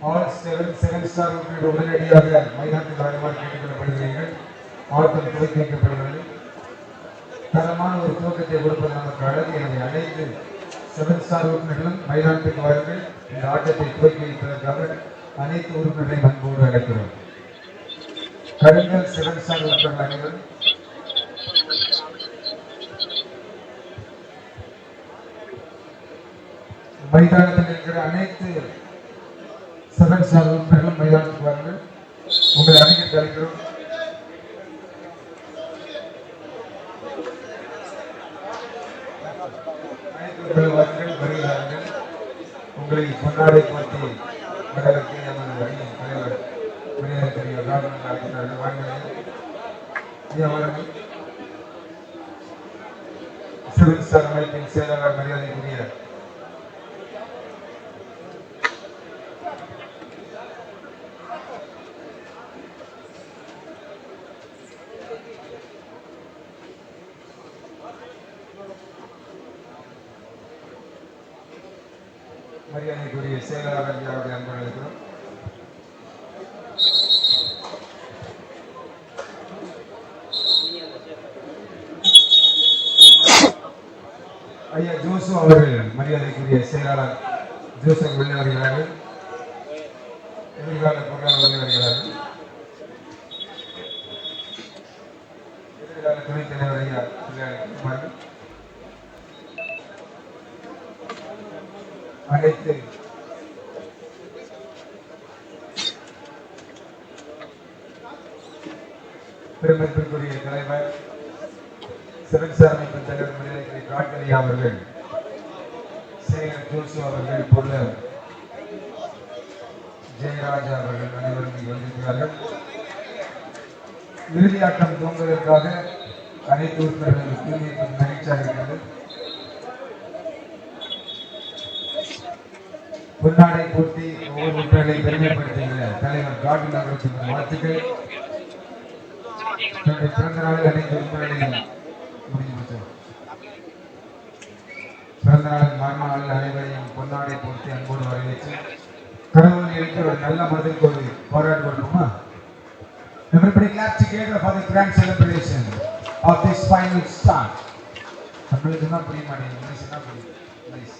All seven star உடனடியாக மைதானத்தில் வருமாறு கேட்டுக்கொள்ளப்படுகிறீர்கள். ஆட்டம் துவக்கி வைக்கப்படுகிறது. தரமான ஒரு துவக்கத்தை கொடுப்பது நமக்கு அழகு. எனவே அனைத்து 7 ஸ்டார் உறுப்பினர்களும் மைதானத்துக்கு வாருங்கள். இந்த ஆட்டத்தை துவக்கி வைப்பதற்காக அனைத்து உறுப்பினர்களையும் அன்போடு அழைக்கிறோம். கருங்கல் 7 ஸ்டார் உறுப்பினர்கள் அனைவரும் மைதானத்தில் இருக்கிற அனைத்து 7 ஸ்டார் உறுப்பினர்களும் மைதானத்துக்கு வாருங்கள். உங்களை அணியில் கலைக்கிறோம். அனைத்து வாருங்கள், வருகிறார்கள். உங்களை கொண்டாடை போட்டி மண்டலத்தை நமது அணியின் தலைவர் மரியாதைக்குரிய ராமன் அழைக்கிறார்கள். வாருங்கள். அவர்கள் 7 ஸ்டார் அமைப்பின் செயலாளர் மரியாதைக்குரிய மரியாதைக்குரிய செயலாளர் அவர்களை அன்பு அழைக்கிறோம். ஐயா ஜோசு அவர்கள் மரியாதைக்குரிய செயலாளர் ஜோசப் வெளியே வருகிறார்கள். எதிர்கால பொருளாளர் வெளியே வருகிறார்கள். எதிர்கால துணைத் தலைவர் ஐயா அனைத்து பெருமதிப்பிற்குரிய தலைவர் 7 ஸ்டார் அமைப்பின் தலைவர் மரியாதைக்குரிய காட்கலியா அவர்கள், சேகர் ஜோசு அவர்கள், பொருளர் ஜெயராஜா அவர்கள் அனைவரும் இங்கு வந்திருக்கிறார்கள். இறுதியாட்டம் துவங்குவதற்காக அனைத்து உறுப்பினர்களுக்கு மகிழ்ச்சியாக இருக்கிறது. பொன்னாடை போட்டி ஒவ்வொரு உறுப்பினர்களை பெருமைப்படுத்துகிற தலைவர் கார்டன் அவர்களுக்கு வாழ்த்துக்கள். தன்னுடைய பிறந்த நாளில் அனைத்து உறுப்பினர்களையும் பிறந்த நாளின் மரண நாளில் அனைவரையும் பொன்னாடை போட்டி அன்போடு வரவேற்று கடவுள் எடுத்து ஒரு நல்ல மனதிற்கு ஒரு போராட்டம் கொடுப்போமா? Everybody clap together for the grand celebration of this final start. நம்மளுக்கு தான் புரிய மாட்டேங்குது. இங்கிலீஷ் தான் புரியுது. நைஸ்.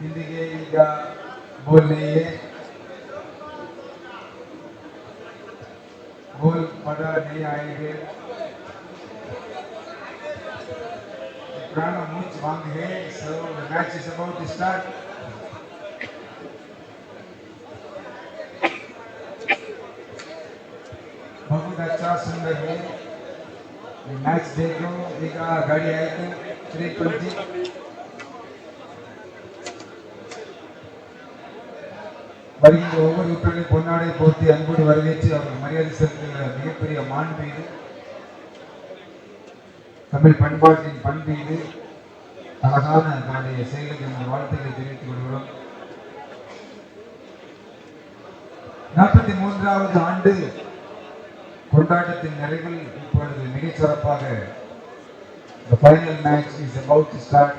हिंदी के या बोल नहीं है, बोल पता नहीं आएंगे. प्राण मुझ वांग है. So the match is about to start. बहुत अच्छा सुंदर है. मैच देखो. एक गाड़ी आई थी 320. வருகின்ற ஒவ்வொரு உறுப்பினரையும் பொன்னாடை போர்த்தி அன்போடு வரவேற்று அவர்கள் மரியாதை செலுத்துகிற மிகப்பெரிய மாண்பு இது. தமிழ் பண்பாட்டின் பண்பு இது. அழகான தன்னுடைய செயலுக்கு நம்முடைய வாழ்த்துக்களை தெரிவித்துக் கொள்கிறோம். 43வது ஆண்டு கொண்டாட்டத்தின் நிறைவில் இப்பொழுது மிகச் சிறப்பாக the final match is about to start.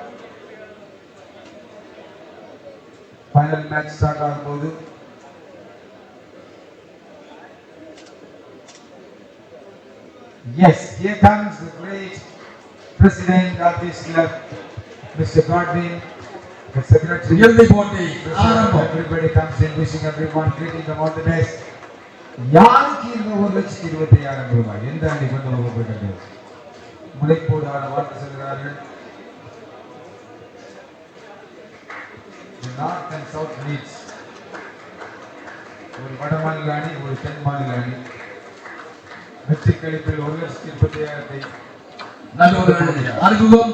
final match start ஆகும்போது yes, here comes the great president of this club, Mr. Godwin, the secretary. Everybody comes in wishing everyone, greeting them all the best. யாருக்கு இந்த 1,25,000 ரூபாய் எந்த அணி கொண்டு போகப்பட்டது? முளைப்போடு ஆட வாழ்த்து செல்கிறார்கள். North and south leads. ஒரு வட மாநில அணி, ஒரு தென் மாநில அணி. வெற்றி கழிப்பில் 1,25,000 நல்ல ஒரு அறிமுகம்.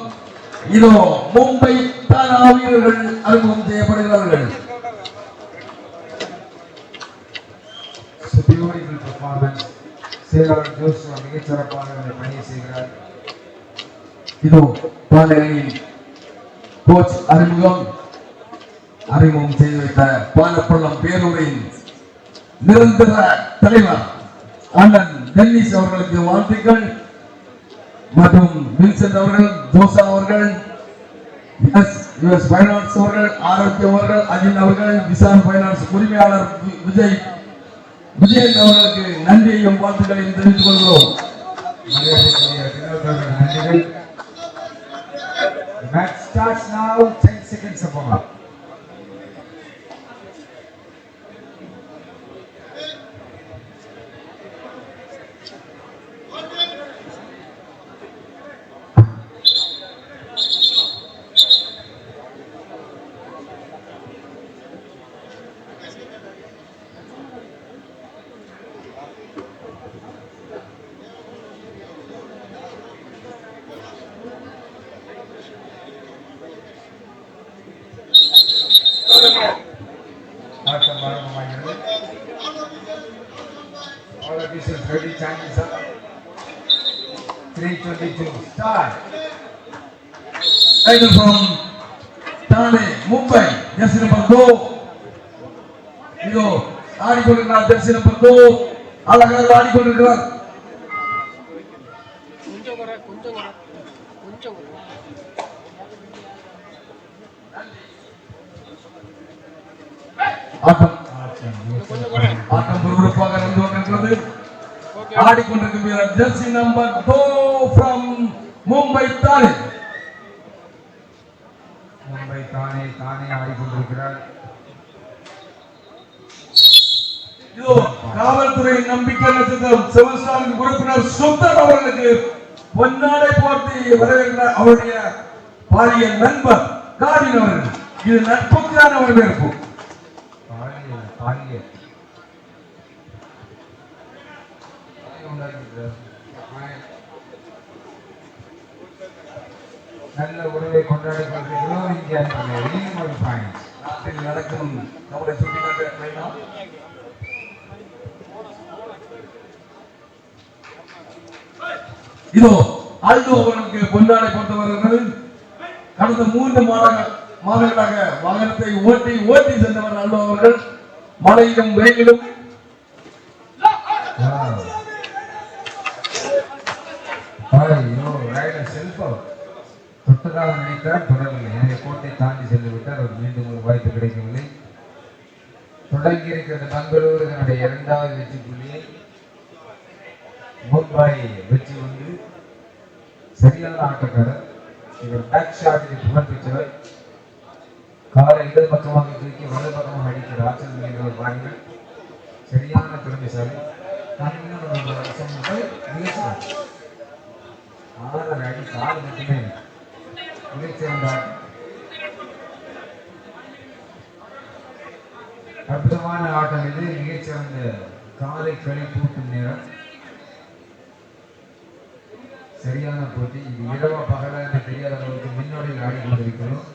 இதோ மும்பை தானா வீரர்கள் அறிமுகம் செய்யப்படுகிறார்கள். Beautiful performance. சேகர் ஜோஷுவா மிகச் சிறப்பாக பணியை செய்கிறார். இதோ பாலையில் கோச் அறிமுகம் செய்து வைத்த பாலப்பள்ளம் பேரூரின் நிரந்தர தலைவர் அண்ணன் டென்னிஸ் அவர்களுக்கு வாழ்த்துக்கள் மற்றும் வின்சென்ட் அவர்கள், ஜோசா அவர்கள், பைனான்ஸ் அவர்கள், ஆரோக்கியம் அவர்கள், அஜின் அவர்கள், விசால் பைனான்ஸ் உரிமையாளர் விஜயன் அவர்களுக்கு நன்றியையும் வாழ்த்துக்களையும் தெரிவித்துக் கொள்கிறோம். நன்றிகள். Match starts now. 10 seconds apart. All officials ready, time is up. 3:22, start. Title from Thane, Mumbai, jersey number 2. இதோ ஆடிக்கொண்டிருக்கிறார் jersey number 2. அழகாக ஆடிக்கொண்டிருக்கிறார். ஆட்டம் விறுவிறுப்பாக நடந்து கொண்டிருக்கிறது. ஆடிக்கொண்டிருக்கும் வீரர் ஜெர்சி நம்பர் 2 ஃப்ரம் மும்பை தானே. மும்பை தானே ஆடிக்கொண்டிருக்கிறார். இதோ காவல்துறை நம்பிக்கை நட்சத்திரம் செவன்ஸ்டாரின் உறுப்பினர் சுந்தர் அவர்களுக்கு பொன்னாடை போர்த்தி வரவேற்கிறார் அவருடைய பாரிய நண்பர் காடின் அவர்கள். இது நட்புக்கான வரவேற்பு. நல்ல உறவை கொண்டாடி கொள்கிறோம். இந்தியா நாட்டில் நடக்கும் நம்முடைய சுட்டிக்காட்ட இதோ ஆல்டோ அவர்களுக்கு பொன்னாடை போட்டு வருகிறது. கடந்த 3 மாதங்களாக வாகனத்தை ஓட்டி சென்றவர் ஆல்டோ அவர்கள். மழையிலும் வெயிலும் தொட்டதாக நினைத்தார், தொடரவில்லை. எனவே கோட்டை தாண்டி சென்று விட்டார். அவர் மீண்டும் ஒரு வாய்ப்பு கிடைக்கவில்லை. தொடங்கி இருக்கிற பெங்களூரு தன்னுடைய 2வது வெற்றி புள்ளியை மும்பை வெற்றி கொண்டு சரியான ஆட்டக்காரர். இவர் பேக் ஷாட்டில் புகழ் பெற்றவர். காலை இடது பக்கமாக தூக்கி வலது பக்கமாக அடிக்கிற ஆற்றல் மிகுந்த ஒரு பாணிகள். சரியான திறமைசாலி. 6 அடி கால் மட்டுமே மிகச்சிறந்தார். அற்புதமான ஆட்டம் இது. மிகச்சிறந்த காலை களி பூட்டும் நேரம். சரியான போட்டி. இது இரவா பகல என்று தெரியாத அளவுக்கு முன்னோடியில் ஆடிக்கொண்டிருக்கிறோம்.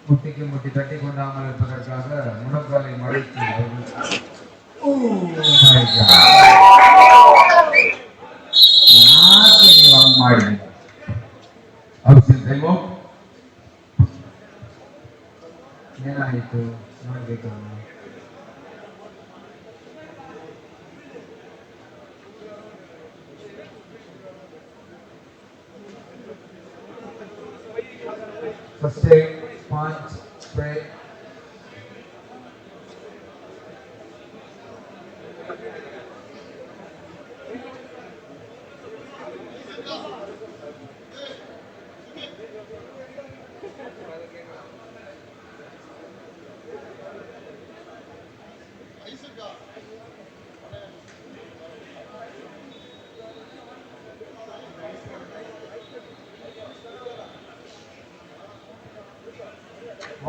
முட்டிக்கு முட்டி தட்டி கொண்டாமல் இருப்பதற்காக முடக்காலை மறைத்து அவர்கள் ಏನಾಯಿತು ನೋಡ್ಬೇಕು. First aid, punch, spray.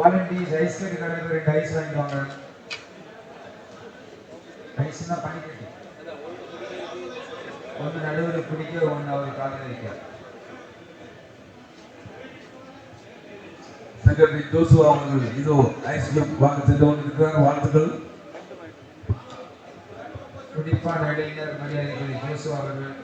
Volunteers ice கட்டி கடையில் 2 ஐஸ் வாங்கிடுவாங்க. ஐஸ்னா பண்ணிக்கிட்டு ஒன்று நடுவில் பிடிக்க, ஒன்று அவர் காலில் வைக்க. செக்ரட்டரி ஜோசுவா அவர்கள் இதோ ஐஸ்கிரீம் வாங்க சென்று கொண்டிருக்கிறார். வாழ்த்துக்கள். துடிப்பான இளைஞர் மரியாதைக்குரிய ஜோசுவா அவர்கள்.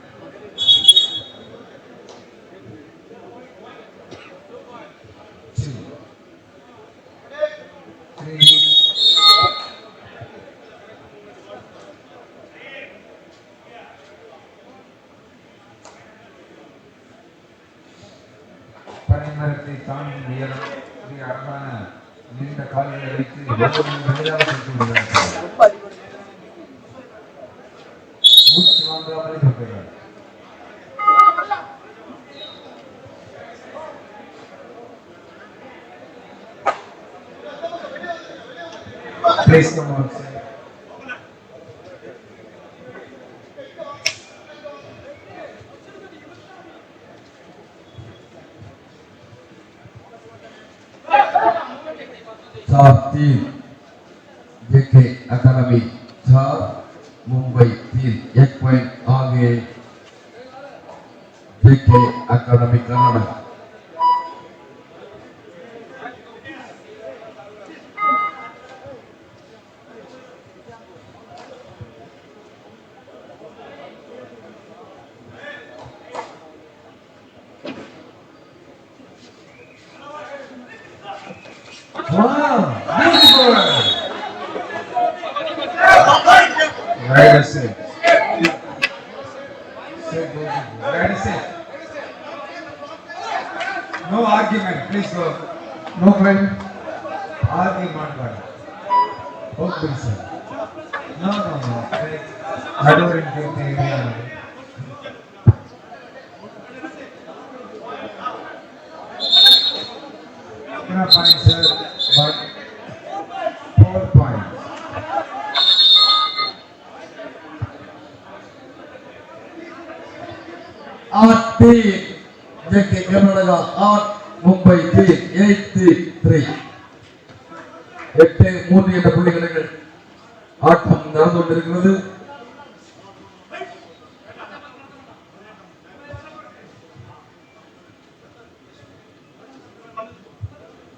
பனைமரத்தை தாங்கும் உயரம், அழகான நீண்ட கால்களை வைத்து எளிதாக சென்று விடுகிறார். மூச்சு வாங்காமலே இருக்கிறார். Please come on, sir. तीन जेके अकादमी 4 मुंबई 3 1 पॉइंट आगे JK academy Kannada. Wow, beautiful. Right aside. Right aside. No argument, please go. No crime. Argument, man. Okay, sir. No. I don't think fine, sir, but 4 points. जेके कर्नाटका 8 मुंबई 3 8-3 8-3 என்ற புள்ளி கணக்கில் ஆட்டம் நடந்து கொண்டிருக்கிறது.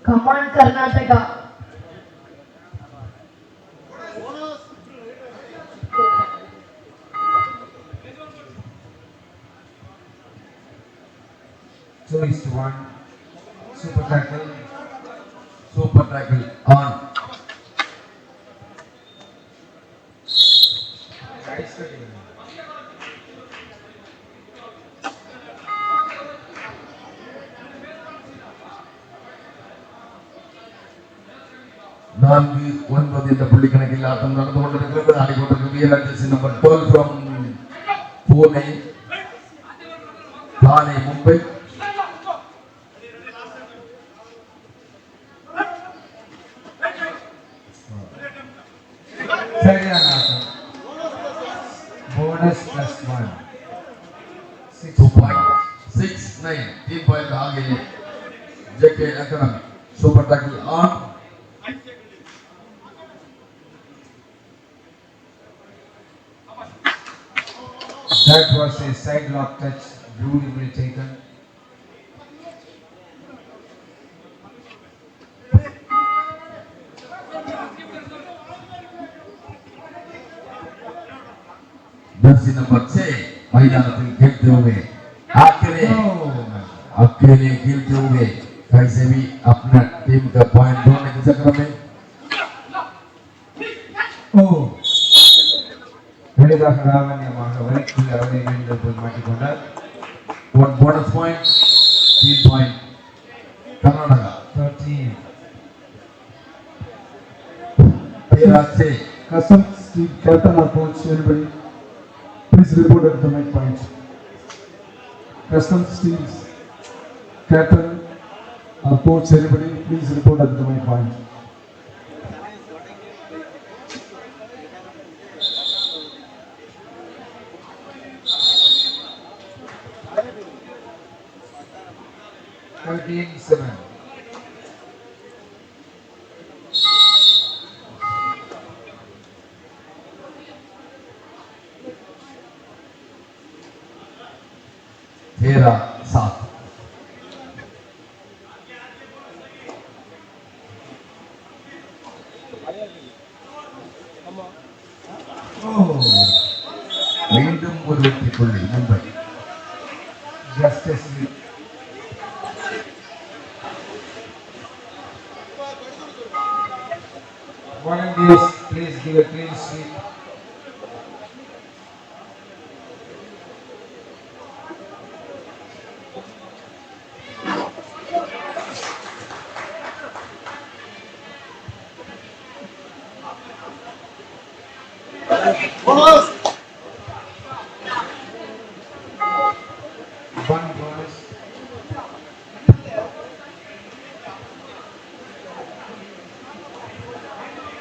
Come on, Karnataka. So is to 1. Super tackle. On. Nice tackle. நான்கு 9 என்ற புள்ளி கணக்கில் ஆட்டம் நடந்து கொண்டிருக்கிறது. ஆடிக்கொண்டிருக்கும் வீரர் ஜெர்சி நம்பர் 12 from பூனே, தானே, மும்பை. சரியான ஆட்டம். Bonus +1. 2 points. 6-9 3 point आगे JK academy. Super tackle on. That was a side lock touch, beautifully taken. Jersey number 6 मैदानத்தில் खेलते हुए अकेले खेलते हुए कैसे भी अपना टीम का पॉइंट ढूंढने के चक्कर में எளிதாக ராவண்யமாக வரைக்குள் அவரை மீண்டும் போய் மாட்டிக்கொண்டார். 1 bonus point 3 point Karnataka 13. तेरासे Custom Steve Captain or coach, anybody, please report at the mic point. Custom Steve's Captain or coach, anybody, please report at the mic point. तेरा साथ। மீண்டும் ஒரு வெற்றி புள்ளி Mumbai. Justice League. Volunteers, please give a clean sweep. One bonus.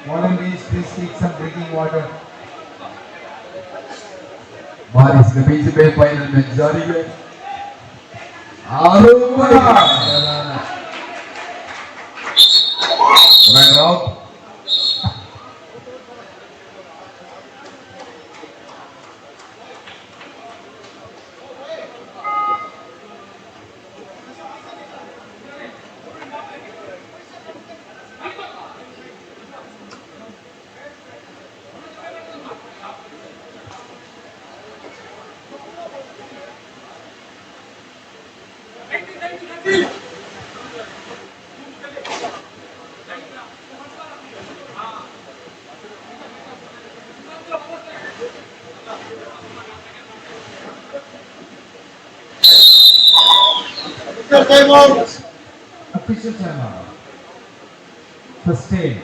Volunteers, please take some drinking water. बारिश के बीच में final में जारी है run out. Official timeout. Sustained.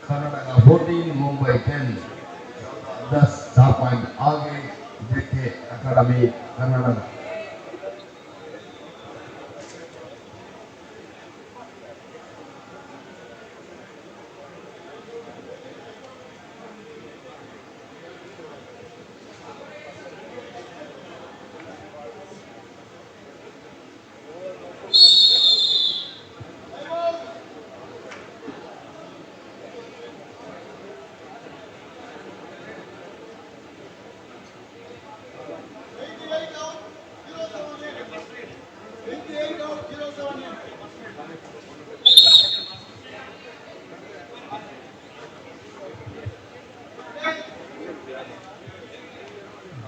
Karnataka 14 Mumbai 10. 10 point आगे JK academy Karnataka.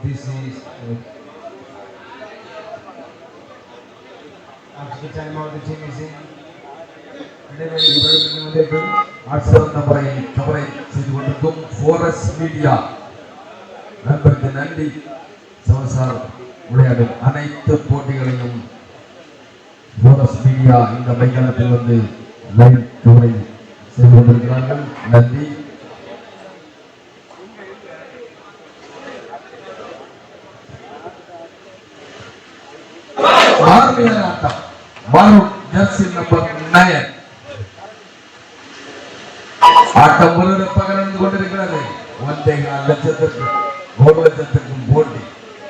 This is after the timeout, the team is in. நம்பரை கவரை செய்து கொண்டிருக்கும் போரஸ் மீடியா நண்பருக்கு நன்றி. சமசார் விளையாடும் அனைத்து போட்டிகளையும் போரஸ் மீடியா இந்த மைதானத்தில் வந்து லைவ் கவரை செய்து கொண்டிருக்கிறார்கள். நன்றி. ஆர்மியான ஆட்டம். பாரு ஜெர்சி நம்பர் 9 ஆட்டம் முழுவதுமாக நடந்து கொண்டிருக்கிறது. 1.5 லட்சத்திற்கு 1 லட்சத்திற்கும் போட்டி.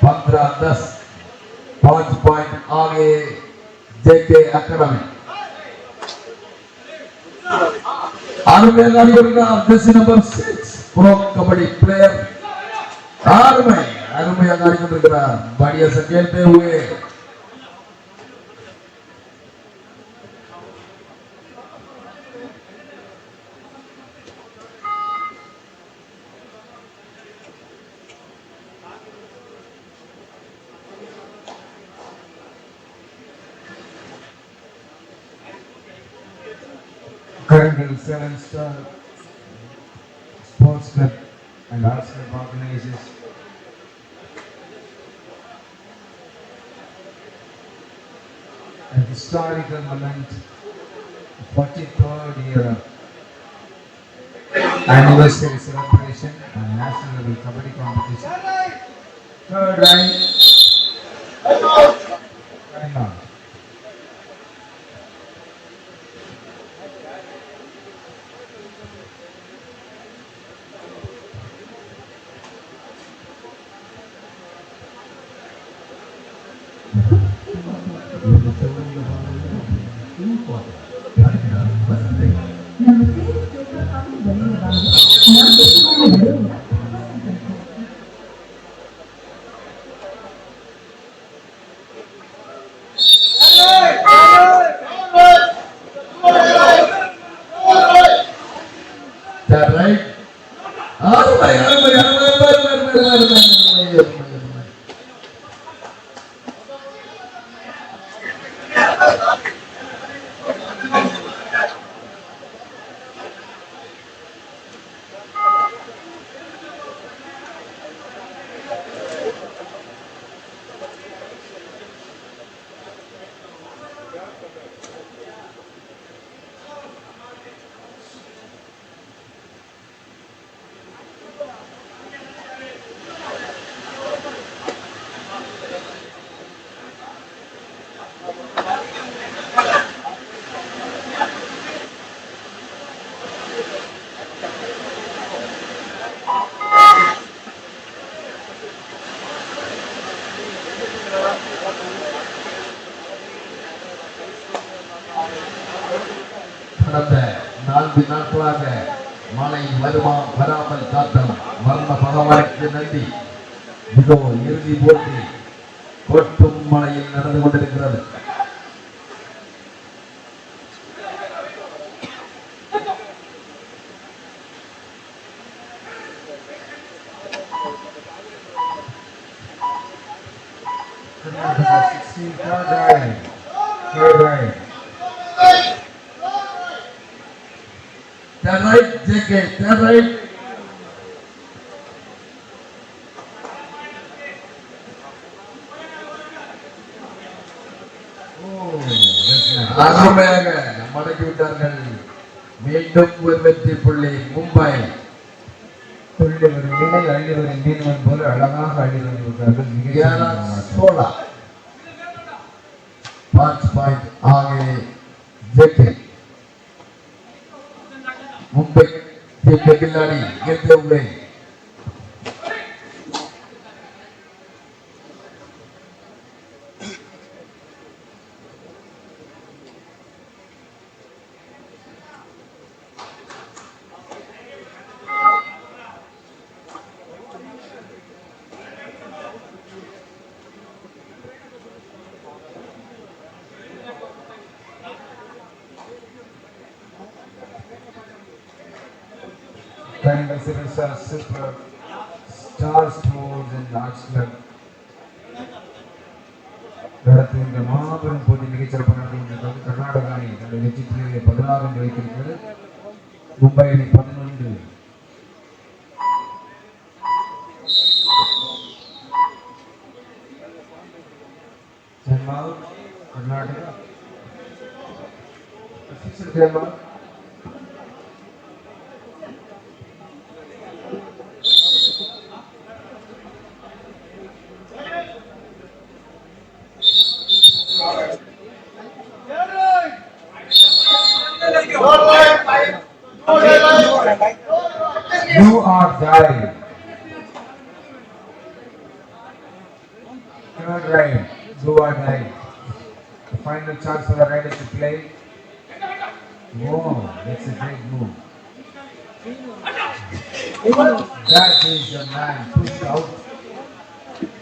15-10 5 पॉइंट आगे जेके अकादमी. आर्मी गाड़ी का Jersey number 6 pro kabaddi player army गाड़ी को बढ़िया से खेलते हुए Currently, 7-star Sports Club and Arts Club organizes a historical moment, 43rd year anniversary celebration national level kabaddi competition. Third right. Time out. That right? அருமை அருமை அருமை அருமை அருமை அருமை அருமை அருமை. கடந்த 4 நாட்களாக மழை வருமா வராமல் காத்தம் வர்ண பகவானுக்கு நன்றி. இதோ இறுதி போட்டி கொட்டும் மழையில் நடந்து கொண்டிருக்கிறது. Third right. That right, JK, that right. அருமையாக மடக்கி விட்டார்கள். மீண்டும் ஒரு வெற்றி புள்ளி மும்பை. துள்ளி வரும் நிலை அள்ளி வரும் மீனவன் போல அழகாக அள்ளி வந்திருக்கிறார்கள். 5 पॉइंट आगे जेके. मुंबई टीम के खिलाड़ी गिरते हुए Triangle Seven Star Super Star Sports and Arts Club நடத்துகின்ற மாபெரும் போட்டி மிகச்சிறப்பு நடத்துகின்றது. கர்நாடகா அணி தன்னுடைய வெற்றி புள்ளிகளை 16 என்று வைத்திருக்கிறது. மும்பை அணி 11. Karnataka You are dying. Third right, you are dying. The final chance for the riders to play. Wow, that's a great move. That is the man pushed out.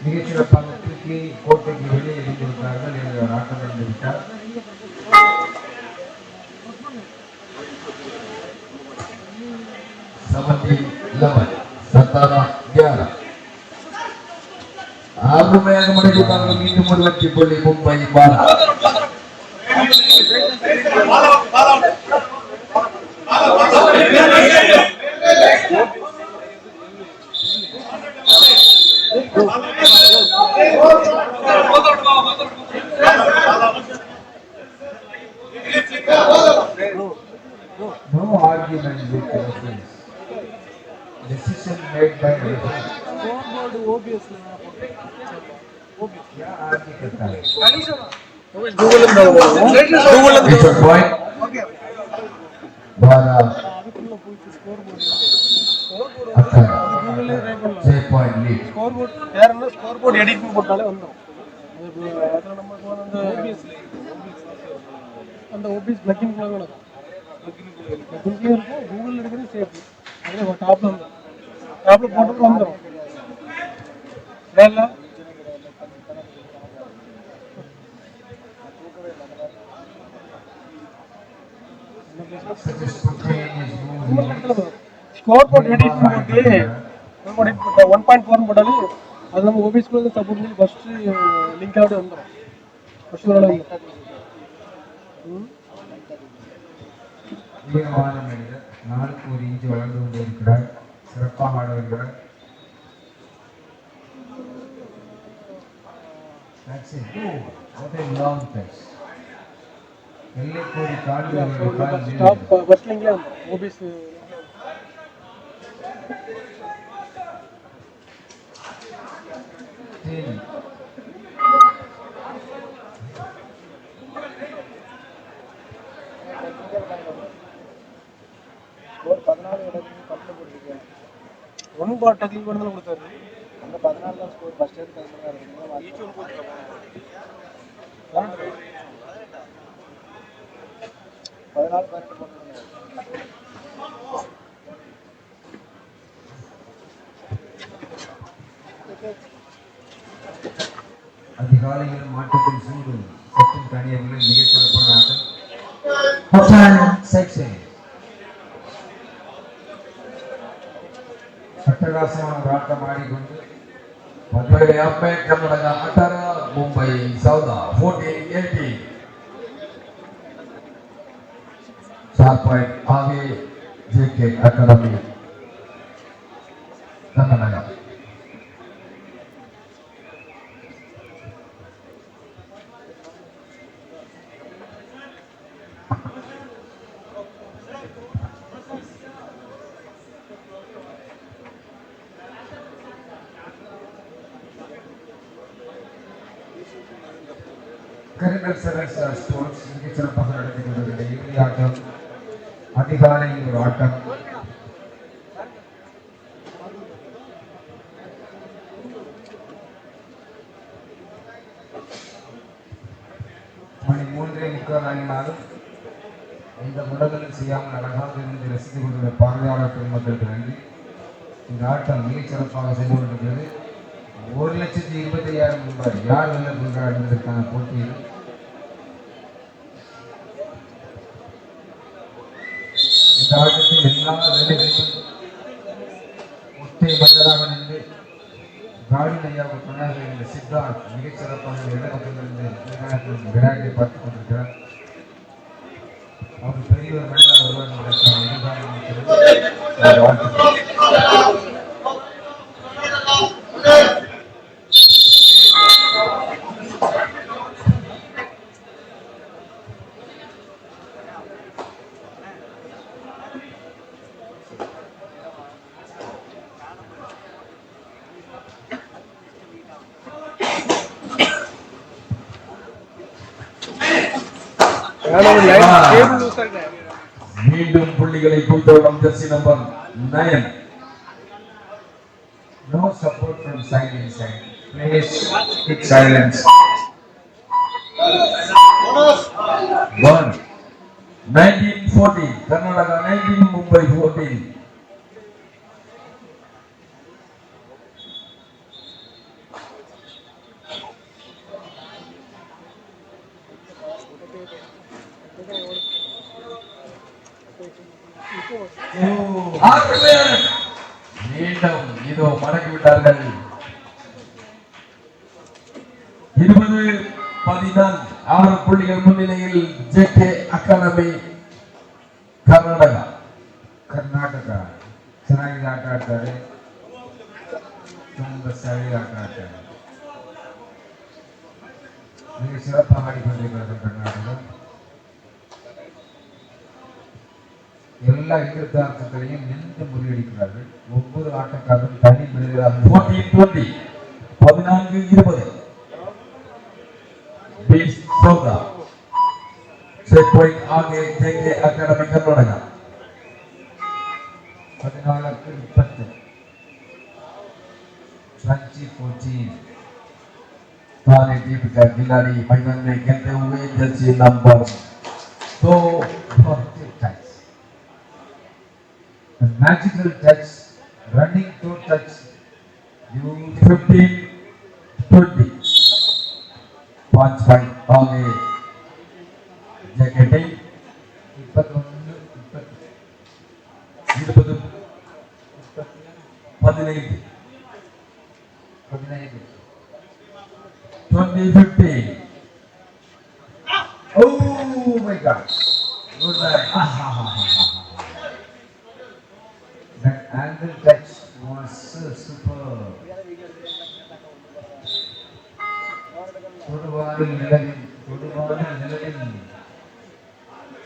மிகச்சிறப்பாக தூக்கி கோட்டைக்கு வெளியே எரிந்து விட்டார்கள். என்று ஆட்டம் நடந்து விட்டார். அருமையாக முடிவுட்டார்கள். மீண்டும் ஒரு வெற்றி புள்ளி மும்பை பாரா. No argument with the reference. decision made by referee. It's a point. Bala J point lead. Score board edit போட்டாலே வந்துடும். அதில் நம்ம அந்த ஓபிஎஸ் பிளக்கின்குள்ளே நடக்கும். பிளக்கின்குள்ளே இருக்கும். கூகுளில் இருக்கிறது சேஃப். அதில் டாப்பில் வந்துடும். டாப்பில் போட்டு வந்துடும். வேலை ஸ்கோர் போர்டு எடிட் போட்டு 1.4 போட்டாலே அது நம்ம ஓபிஎஸ்குள்ளே சப்போர்ட் பண்ணி ஃபஸ்ட்டு லிங்க் ஆகிட்டு வந்துடும். ஃபஸ்ட்டு ஒரு வீரமான மனிதர், நாளுக்கு ஒரு இன்ச்சு வளர்ந்து கொண்டிருக்கிறார். சிறப்பாக ஆட வருகிறார். That's it. Oh, what a long touch. எல்லைக்கோடி தாண்டி அவருடைய கால் ஸ்டாப் ஃபஸ்ட் லிங்க்லேயே வந்துடும். ஓபிஎஸ் ஒன் பார் டக்லிங் பண்ணி தான் கொடுத்தாரு. அந்த 14 தான் ஸ்கோர் ஃபர்ஸ்ட் எடுத்து 14 இருக்கு. ஈச் ஒன் போட்டுறாங்க. 14 பேர் போட்டுறாங்க. அதிகாலையில் மாற்றத்தின் சூடு சற்றும் தனியவர்கள் மிக சிறப்பான ஆட்டம். செக்ஷன் அட்டகாசமான ஒரு ஆட்டம் ஆடிக்கொண்டு कर्नाटका 18 मुंबई 14 14-18 4 पॉइंट आगे जेके अकादमी कर्नाटका. கரிங்கல் செவன்ஸ் ஸ்போர்ட்ஸ் மிகச் சிறப்பாக நடத்தி கொண்டிருக்கிற இறுதி ஆட்டம். அதிகாலையில் ஒரு ஆட்டம். மணி 3:45 ஆகினாலும் இந்த முடங்கலும் செய்யாமல் அழகாக இருந்து ரசித்துக் கொண்டுள்ள பார்வையாளர் பெருமக்களுக்கு நன்றி. இந்த ஆட்டம் மிகச் சிறப்பாக சென்று கொண்டிருக்கிறது. 1,25,000 ரூபாய் யார் வெல்ல போகிறார் என்பதற்கான போட்டியில் இந்த ஆட்டத்தில் எல்லா வேலைகளையும் ஒற்றை மன்னராக நின்று காடின் ஐயாவுக்கு துணையாக இருந்த சித்தார்த் மிகச் சிறப்பாக இடப்பட்டிருந்து விளையாட்டை பார்த்துக் கொண்டிருக்கிறார். அவர் பெரிய ஒரு மன்னராக வருவார் என்பதற்கான எதிர்காலம் இருக்கிறது. வாழ்த்துக்கள். மீண்டும் புள்ளிகளை கொடுத்தவரும் Jersey number 9. No support from side inside. Please keep silence. 19-14 Karnataka 19 Mumbai 14. மீண்டும் இதோ மடக்கி விட்டார்கள். 20-14 6 புள்ளிகள் முன்னிலையில் ஜேகே அகாடமி கர்நாடகா. ಕರ್ನಾಟಕ ಚೆನ್ನಾಗಿ ಆಟ ಆಡ್ತಾರೆ. ತುಂಬ ಸರಿ ಆಟ ಆಡ್ತಾರೆ. மிக சிறப்பாக ஆடிக்கொண்டிருக்கிறது கர்நாடகா. எல்லா எதிர்த்தார்த்தங்களையும் நின்று முறியடிக்கிறார்கள். ஒவ்வொரு ஒவ்வொரு ஆட்டக்காரரும் தனி மனிதராக 14-20 14-20 बीस 14 सेट पॉइंट आगे जेके अकादमी कर्नाटका 14-20 2014 थाने टीम का खिलाड़ी मैदान में खेलते हुए Jersey number 2 touch. A magical touch, running to touch. You 15-20 5 point आगे जेके team 20 15 20-15 Oh my God! good night That angle touch was so superb.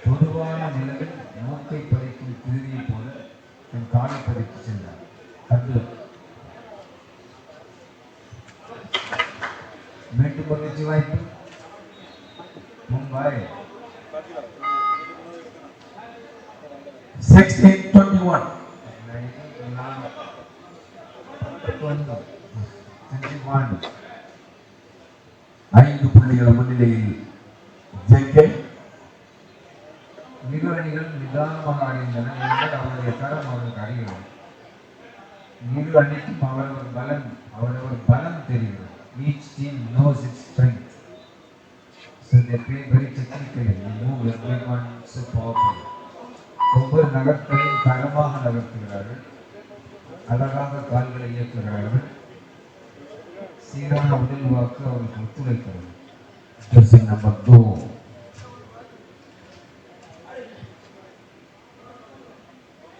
தொடுவான நிலவில் மூக்கை பறிக்கும் குருவியை போல என் காலை பறித்து சென்றார். கண்டு மீண்டும் ஒரு வெற்றி வாய்ப்பு. மும்பை 16-21 5 புள்ளிகள் முன்னிலையில் ஜெகே இரு அணிகள் நிதானமாக ஆடுகின்றன என்பது அவருடைய தரம் அவருக்கு அறிகிறது. இரு அணிக்கும் அவரவர் பலம் தெரிகிறது. Each team knows its strength. So they play very technically. They move everyone so powerfully. ஒவ்வொரு நகர்த்தையும் தரமாக நகர்த்துகிறார்கள். அழகாக கால்களை இயக்குகிறார்கள். சீரான உடல் வாக்கு அவருக்கு ஒத்துழைக்கிறது. जर्सी नंबर 2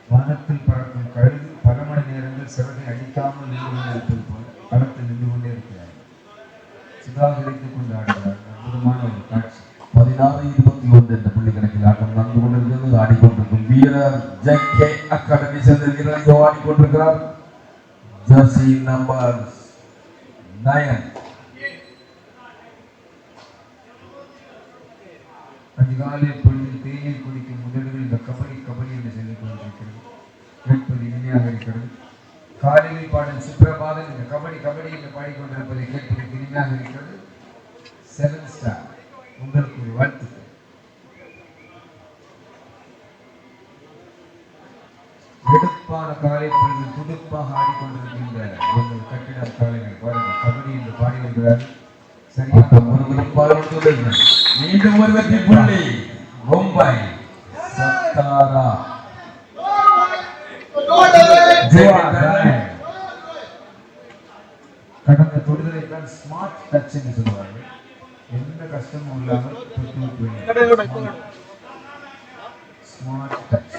வானத்தில் பறக்கும் கழுகு பல மணி நேரங்கள் சிறகை அடிக்காமல் நின்று கொண்டிருப்பது போல களத்தில் நின்று கொண்டே இருக்கிறார். சுதாகரித்துக் கொண்டு ஆடுகிறார். அற்புதமான ஒரு காட்சி. 16-21 என்ற புள்ளி கணக்கில் ஆட்டம் நடந்து கொண்டிருக்கிறது. ஆடிக்கொண்டிருக்கும் வீரர் ஜெகே அகாடமி சேர்ந்திருக்கிறார். ஆடிக்கொண்டிருக்கிறார் ஜெர்சி நம்பர் 9 அதிகாலை பொழுதில் தேநீர் குடிக்கும் முதல்கள் இந்த கபடி என்று சொல்லிக் கொண்டிருக்கிறது. கேட்பது இனிமையாக இருக்கிறது. காலையில் பாடும் சுப்பிரபாதம் இந்த கபடி என்று பாடிக்கொண்டிருப்பதை கேட்பது இனிமையாக இருக்கிறது. 7 ஸ்டார் உங்களுக்கு ஒரு வாழ்த்துக்கள். வெடுப்பான காலை பொழுது துடுப்பாக ஆடிக்கொண்டிருக்கின்ற உங்கள் கட்டிடம் காலைகள் பாருங்கள் கபடி என்று பாடி வருகிறார்கள். ஆட்டம் ஒருவருப்பாக நடந்துள்ளது. மீண்டும் ஒரு வெற்றி புள்ளி மும்பை சத்தாரா கடந்த தொடுதலை தான் ஸ்மார்ட் டச் என்று சொல்வார்கள். எந்த கஷ்டமும் இல்லாமல் ஸ்மார்ட் டச்.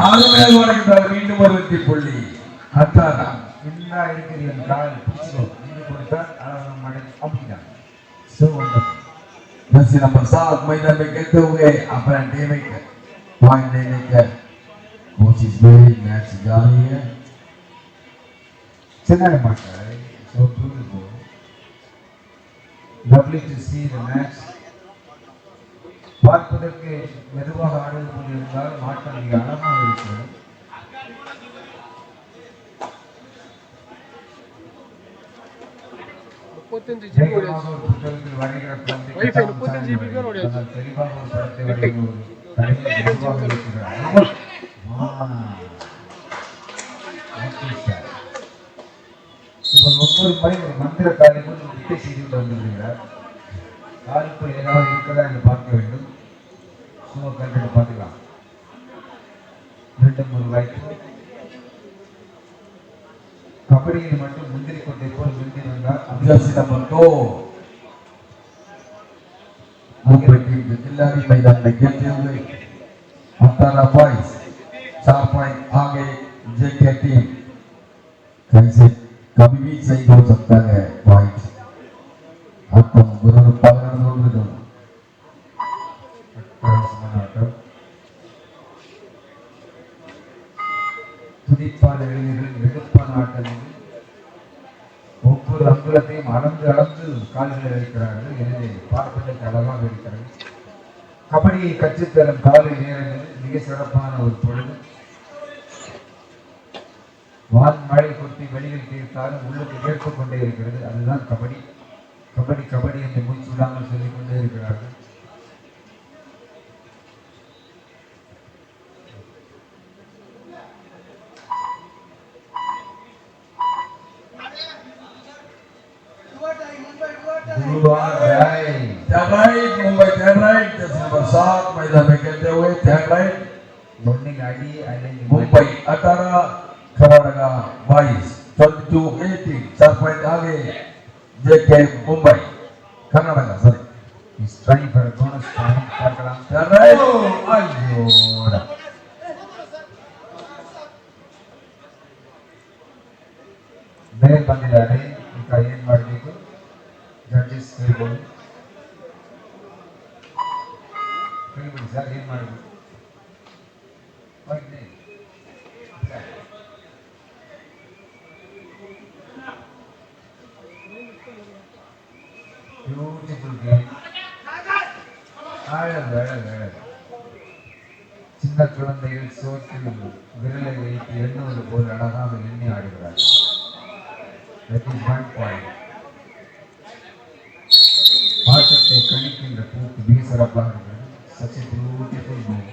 ஆறுமையாக வழங்குகிறார். மீண்டும் ஒரு வெற்றி புள்ளி அத்தாரா. என்ன இருக்கிற என் கால் பிடிச்சிக்கோ என்று கொடுத்தால் அழகாக மடங்கி அப்படிதான். So wonderful. जर्सी नंबर 7 मैदान में खेलते हुए अपना टीम के पॉइंट लेने की कोशिश में मैच जारी है. ಚೆನ್ನಾಗಿ ಮಾಡ್ತಾರೆ. So beautiful. Lovely to see the match. பார்ப்பதற்கு மெதுவாக ஆடுவது போல் இருந்தால் ஆட்டம் மிக அழகாக இருக்கிறது. வேகமாக ஒரு புத்தகத்தில் வரைகிற குழந்தைக்கு தான் சாயம் வரைகிறது. ஆனால் தெளிவாக ஒரு படத்தை வரைகிற ஒரு தலைவர் மெதுவாக இருக்கிறார். இவர் ஒவ்வொரு முறை ஒரு மந்திர காலை போல் ஒரு வித்தை செய்து கொண்டு வந்துவிடுகிறார். காலுக்குள் ஏதாவது இருக்கிறதா என்று பார்க்க வேண்டும். சும்மா கல்வியை பார்த்துக்கலாம். மீண்டும் ஒரு வாய்ப்பு. கபடியில் மட்டும் முந்திரி கொண்டை போல் முந்தி வந்தால் जर्सी नंबर 2 मुंबई टीम के खिलाड़ी मैदान में खेलते हुए अठारह बॉयज 4 पॉइंट आगे जेके टीम कैसे कभी भी सही हो सकता है पॉइंट आटम गुरु पालन नोडुವುದು அட்டகாசமான ஆட்டம். துடிப்பான இளைஞர்கள் எடுப்பான ஆட்டங்கள் ஒவ்வொரு அங்குலத்தையும் அளந்து கால்களை வைக்கிறார்கள். எனவே பார்ப்பதற்கு அழகாக இருக்கிறது. கபடியை கற்றுத்தரும் காலை நேரங்களில் மிக சிறப்பான ஒரு பொழுது. வான் மழை கொட்டி வெளியில் தீர்த்தாலும் உள்ளுக்கு ஏற்றுக் கொண்டே இருக்கிறது. அதுதான் கபடி. கபடி கபடி என்று மூச்சு விடாமல் சொல்லிக் கொண்டே இருக்கிறார்கள். Mumbai Third That's number 7 मैदान में खेलते हुए Third bowling ID island Mumbai 18 Karnataka 22 22-18 4 point आगे जेके मुंबई कर्नाटका सॉरी स्ट्राइक पर बोनस पॉइंट பார்க்கலாம். Third ஐயோடா ಮೇಲ್ ಬಂದಿದ್ದಾರೆ. ಈಗ ಏನ್ ಮಾಡಬೇಕು ಜಡ್ಜಸ್ ಹೇಳ್ಬೋದು. ಹೇಳ್ಬಿಡಿ ಸರ್ ಏನ್ ಮಾಡಬೇಕು. Beautiful game. அழகு சின்ன குழந்தைகள் சோற்றில் விரலை வைத்து எண்ணுவது போல் அழகாக எண்ணி ஆடுகிறார். That is one point. ஆட்டத்தை கணிக்கின்ற போக்கு மிக சிறப்பாக இருக்கிறது. Such a beautiful move.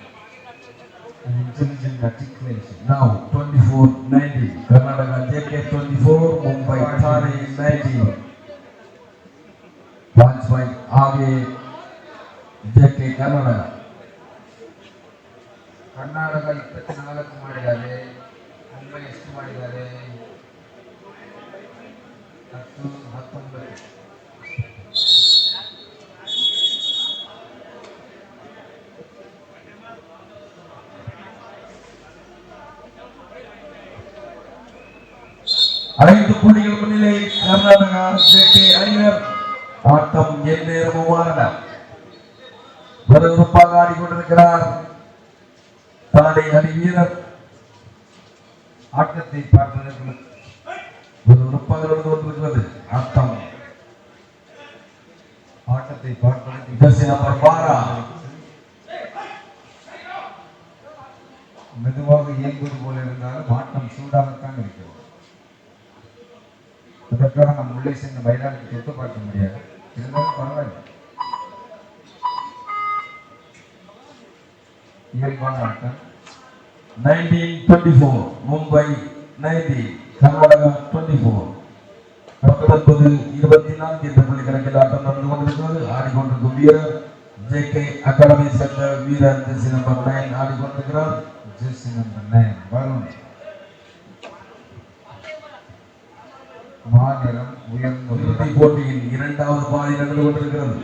An intelligent articulation. now 24-19 Karnataka JK 24 Mumbai Thane 19 5 point आगे JK कर्नाटका ಕರ್ನಾಟಕ 24 ಮಾಡಿದ್ದಾರೆ. ಮುಂಬೈ ಎಷ್ಟು ಮಾಡಿದ್ದಾರೆ? 10 19. ஐந்து புள்ளிகள் முன்னிலை கர்நாடகா JK அணியினர் ஆட்டம் எந்நேரமும் மாறலாம். விறுவிறுப்பாக ஆடிக்கொண்டிருக்கிறார் தானே அணி வீரர். ஆட்டத்தை பார்ப்பதற்கு விறுவிறுப்பாக நடந்து கொண்டிருக்கிறது ஆட்டம். ஆட்டத்தை பார்ப்பதற்கு ஜெர்சி நம்பர் 12 மெதுவாக இயங்குவது போல இருந்தாலும் ஆட்டம் சூடாகத்தான் இருக்கிறது. அதற்காக நம் உள்ளே சென்று மைதானத்தை தொட்டு பார்க்க முடியாது. இருந்தாலும் பரவாயில்லை. இயல்பான ஆட்டம். 19-24 மும்பை 90 கர்நாடகா 24 19-24 என்ற புள்ளி கணக்கில் ஆட்டம் நடந்து கொண்டிருக்கிறது. ஆடிக்கொண்டிருக்கும் வீரர் JK அகாடமி சேர்ந்த வீரர் ஜெர்சி நம்பர் 9 ஆடிக்கொண்டிருக்கிறார். Jersey number 9 Varun. மாநிலம் உயர்ந்த இறுதி போட்டியின் இரண்டாவது பாதி நடந்து கொண்டிருக்கிறது.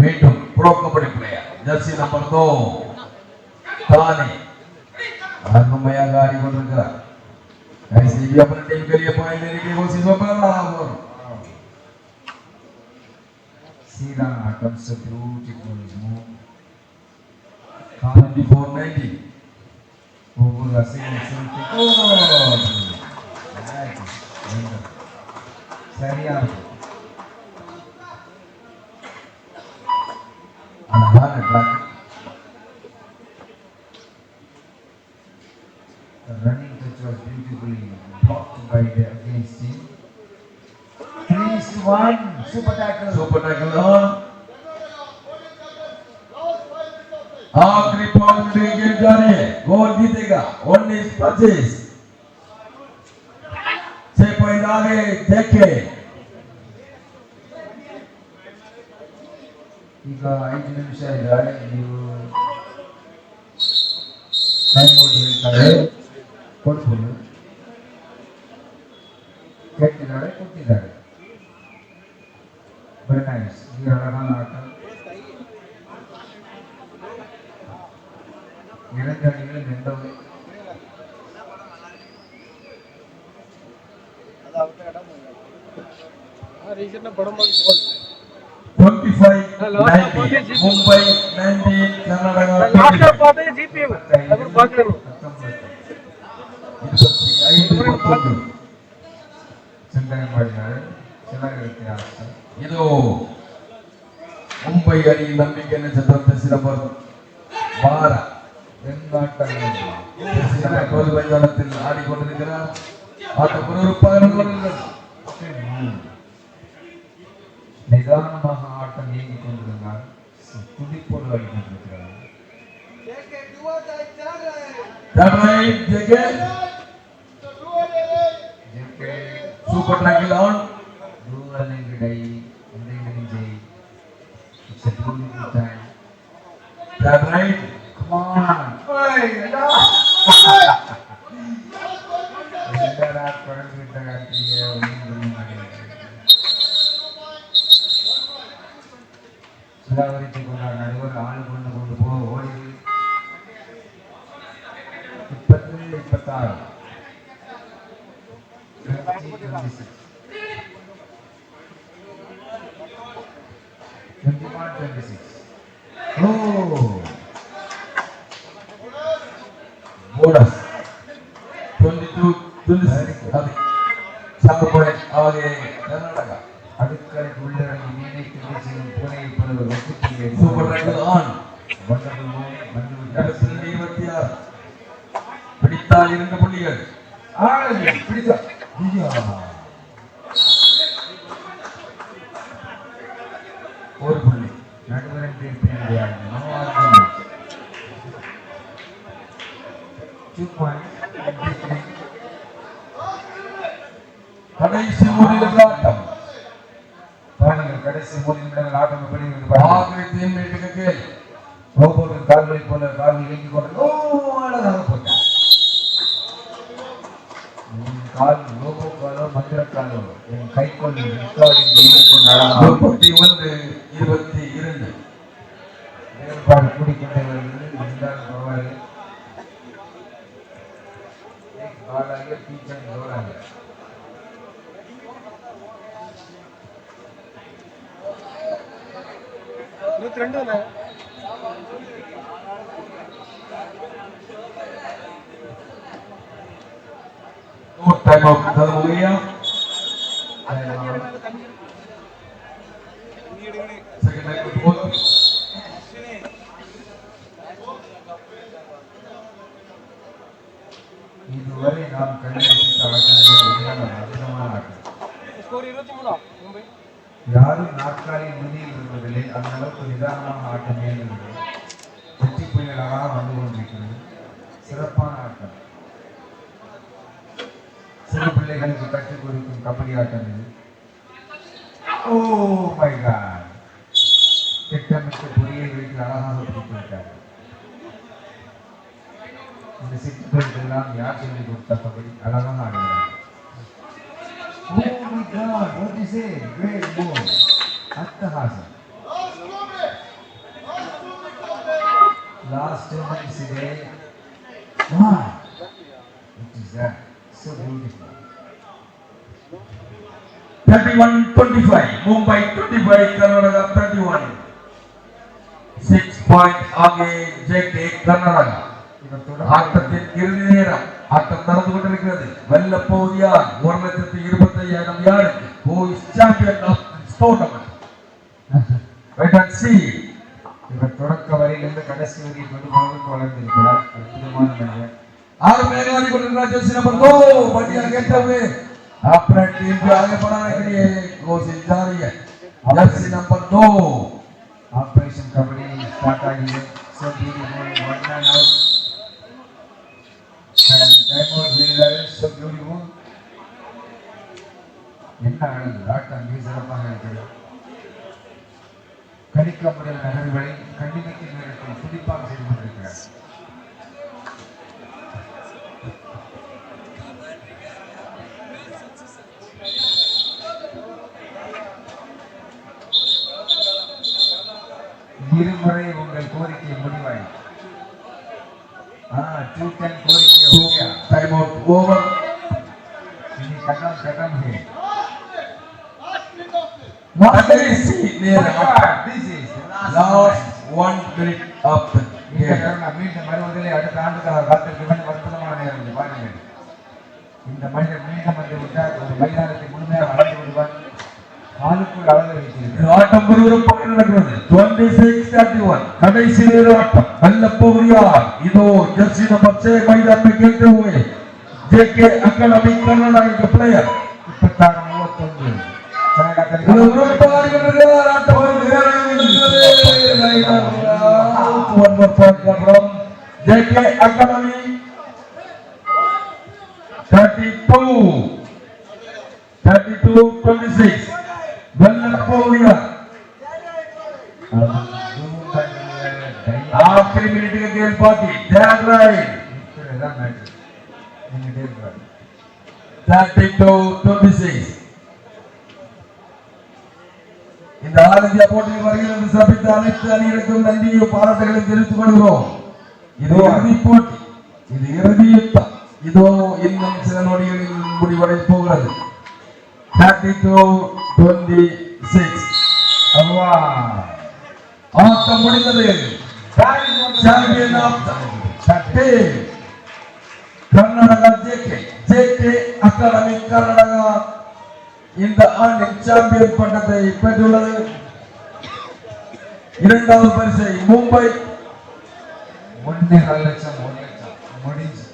மீண்டும் pro kabaddi player jersey number 2 தானே அருமையாக ஆடிக்கொண்டிருக்கிறார். ऐसे भी अपने टीम के लिए पॉइंट लेने की कोशिश कर रहा है. Sira attempts a beautiful move. 24-90 Over the single. சரியான அழகான track. The running touch was beautifully blocked by the against team. 3-1 super tackle. Super tackle on. आखिरी 5 मिनट की गेम जारी है. गोल जीतेगा 19-25 6 पॉइंट आगे देखे. ಈಗ 5 ನಿಮಿಷ ಇದೆ. ನೀವು ಟೈಮ್ ಔಟ್ ಹೇಳ್ತಾರೆ ಕೊಡ್ಬೋದು. ಕೊಟ್ಟಿದ್ದಾರೆ. Very nice. ಈ ಅழகான ஆட்டம். இரண்டு அணிகளும் வென்றவை. ரீசெண்டா படம் பார்க்க போகல. 25-19 மும்பை 19 கர்நாடகா லாஸ்டா பார்த்தே ஜிபிஎம் அப்புறம் பார்க்கணும். 25 சிந்தனை ಮಾಡಿದ್ದಾರೆ ಚೆನ್ನಾಗಿ ವ್ಯತ್ಯಾಸ ಇದು ಮುಂಬೈ ಅಣಿ ನಂಬಿಕೆಯನ್ನು ಚತುರ್ಥ வார கோல் மைதானத்தில் ஆடிக்கொண்டிருக்கிறார். ஆட்டப்பொருட்பாக நிதானமாக ஆட்டம் இயங்கிக் கொண்டிருந்தார். துடிப்போடு ஆடிக்கொண்டிருக்கிறார். சூப்பர் டேக்கிள் ஆன் தூரநிலை ஜெய் It's a beautiful time. that right Come on. என்னடா குழந்தைகிட்ட காட்டுறீங்க ஒன்றும் புரிய மாட்டேங்குது. சுதாகரித்துக் கொண்டார் நடுவர் ஆளு கொண்டு போ ஓடி 20-26 21-26 Oh! bonus 22-26 அது சாம்பல் ஆகிய கர்நாடகா அடுக்கலைக்கு உள்ளடங்கி மீனை திண்டு செய்யும் பூனையை போல ஒரு வெட்டுப்புள்ளியை சூப்பர் டேக்கிள் ஆன் வண்டர்கள் வந்துவிட்டார். 26 பிடித்தால் 2 புள்ளிகள் பிடித்தார். ஒரு புள்ளி நடுவரன் தீர்ப்பின் முடியாது. No argument. 2 points. கடைசி 3 நிமிட ஆட்டம் பாருங்கள் கடைசி 3 நிமிடங்கள் ஆட்டம் எப்படி இருக்கு பாருங்கள். ஆகிய டீம் வீட்டுக்கு கேள் ரோபோவின் கால்களை போல கால்கள் இயங்கிக் கொண்டு அழகாக போட்டார். கால் ரோபோ காலோ மந்திர காலோ என் கைக்கொள் காலில் இயங்கிக் கொண்டு அழகாக 31-22 வேறுபாடு கூடிக்கொண்டே வருகிறது. இருந்தாலும் பரவாயில்லை. காலாக டீச்சர் கோலாக 22 தானே. time out खत्म हो गया सेकंड टाइम बॉल இதுவரை நாம் கண்டுபிடித்த ஆட்டங்களில் அதிகமான ஆட்டம். ஸ்கோர் 23 மும்பை. யாரும் நாற்காலியில் நுனியில் விடுவதில்லை. அந்த அளவுக்கு நிதானமாக ஆட்டம் இயங்குகிறது. வெற்றி புயலாக வந்து கொண்டிருக்கிறது. சிறப்பான ஆட்டம். சிறு பிள்ளைகளுக்கு கற்றுக் கொடுக்கும் கபடி ஆட்டம் இது. Oh my God! திட்டமிட்டு பொறியை வைத்து அழகாக பிடித்து விட்டார். இந்த சிட்டுகளுக்கெல்லாம் யார் சொல்லிக் கொடுத்த கபடி அழகாக ஆடுகிறார். Oh my God! What is it? Great move! அட்டகாசம். Last 2 minutes today. Wow! What is that? So beautiful. 31-25 Mumbai 25 Karnataka 31 6 point ஆகிய ஜெகே கர்நாடகா ஆட்டத்தின் இறுதி நேரம் ஆட்டம் நடந்து கொண்டிருக்கிறது. வெல்ல போவது யார்? 1,25,000 யாருக்கு? Who is champion of this tournament? Wait and see. இவர் தொடக்க வரையிலிருந்து கடைசி வரை தொடுபாக வளர்ந்திருக்கிறார். அற்புதமான மனிதர். और मेहरबानी कर जर्सी नंबर 2 बढ़िया गेट हुए अपने टीम को आगे बढ़ाने के लिए कोशिश जारी है. Jersey number 2 operation kabaddi start ஆகியது. So beautiful. One man out. Time out வீரர். So beautiful. என்ன அழகு! ஆட்டம் மிக சிறப்பாக இருக்கிறது. கணிக்க முடியாத நகர்வுகளை கண்டிப்பாக நேரத்தில் துடிப்பாக செய்து கொண்டிருக்கிறார். இருமுறை உங்கள் கோரிக்கை முடிவாய். 2-10 கோரிக்கை हो गया. टाइम आउट ओवर इन्हें खत्म है. கடைசி நேரம். This is Last 1 minute of the இந்த game. தருணம் மீண்டும் வருவதில்லை. அடுத்த ஆண்டுக்காக காத்திருக்க வேண்டும். அற்புதமான நேரம் இது. பாருங்கள், இந்த மனிதன் மீண்டும் வந்து விட்டார். ஒரு மைதானத்தை முழுமையாக அடைந்து விடுவார். காலுக்குள் அளவு வைத்திருக்கிறார். ஆட்டம் விறுவிறுப்பாக நடக்கிறது. 26-31 கடைசி நேர ஆட்டம். வெல்ல போவது யார்? இதோ ஜெர்சி நம்பர் 6 मैदान में खेलते हुए जेके अकादमी कर्नाटक के प्लेयर 26-31 இது விறுவிறுப்பாக நடக்கிறது. ஆட்டம் விறுவிறுப்பாக one more point from JK Academy 32-26 வெல்ல போவது யார்? आखिरी मिनट का गेम बाकी दैट राइट 32-26 இந்த ஆல் இந்தியா போட்டியில் வருகிறது சபித்த அனைத்து அணிகளுக்கும் நன்றியும் பாராட்டுகளையும் தெரிவித்துக் கொள்கிறோம். இது இறுதி போட்டி, இது இறுதி யுத்தம். இதோ இன்னும் சில நொடிகளில் முடிவடைய போகிறது. 32-26 அவ்வா ஆட்டம் முடிந்தது. Champion of Karnataka JK academy Karnataka இந்த ஆண்டின் சாம்பியன் பட்டத்தை பெற்றுள்ளது. இரண்டாவது பரிசை மும்பை 1.5 லட்சம் முடிஞ்சு